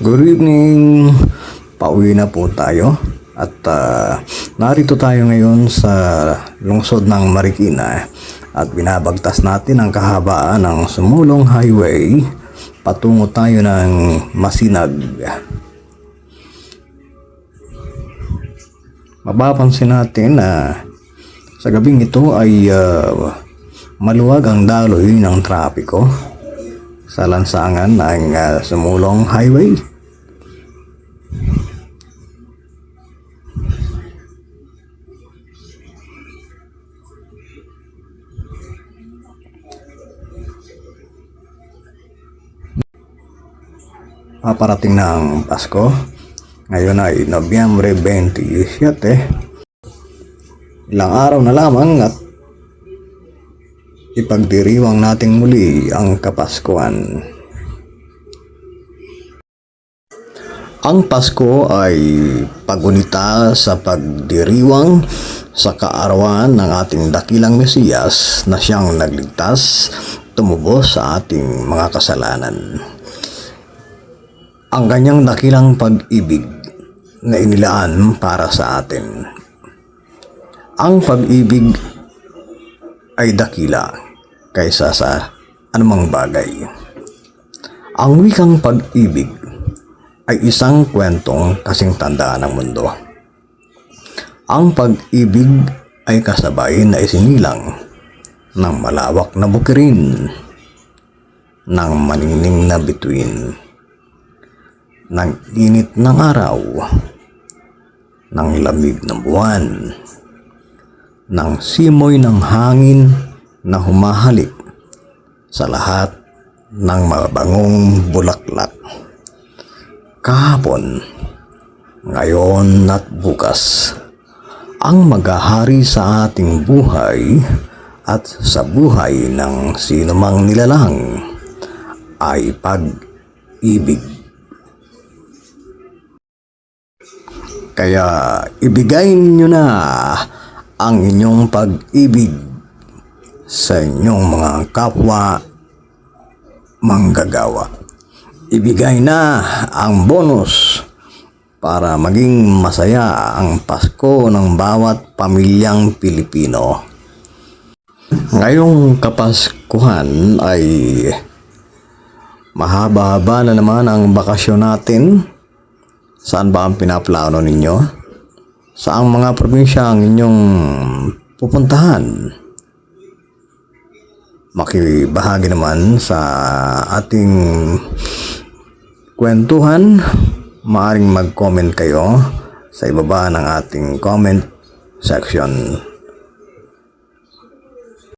Good evening. Pauwi na po tayo at narito tayo ngayon sa lungsod ng Marikina at binabagtas natin ang kahabaan ng Sumulong Highway patungo tayo ng Masinag. Mapapansin natin na sa gabing ito ay maluwag ang daloy ng trapiko sa lansangan ng Sumulong Highway. Paparating na ang Pasko. Ngayon ay Nobyembre 27. Ilang araw na lamang at ipagdiriwang nating muli ang Kapaskuhan. Ang Pasko ay pagunita sa pagdiriwang sa kaarawan ng ating dakilang Mesiyas na siyang nagligtas, tumubos sa ating mga kasalanan. Ang kanyang dakilang pag-ibig na inilaan para sa atin. Ang pag-ibig ay dakila kaysa sa anumang bagay. Ang wikang pag-ibig ay isang kwentong kasing tanda ng mundo. Ang pag-ibig ay kasabay na isinilang ng malawak na bukirin, ng manining na bituin, ng init ng araw, ng lamig ng buwan, ng simoy ng hangin na humahalik sa lahat ng mabangong bulaklak. Kahapon, ngayon at bukas, ang maghahari sa ating buhay at sa buhay ng sinumang nilalang ay pag-ibig. Kaya ibigay niyo na ang inyong pag-ibig sa inyong mga kapwa manggagawa. Ibigay na ang bonus para maging masaya ang Pasko ng bawat pamilyang Pilipino. Ngayong Kapaskuhan ay mahaba-haba na naman ang bakasyon natin. Saan ba ang pinaplano ninyo? Saang mga probinsya ang inyong pupuntahan? Makibahagi naman sa ating kwentuhan. Maaaring mag-comment kayo sa ibaba ng ating comment section.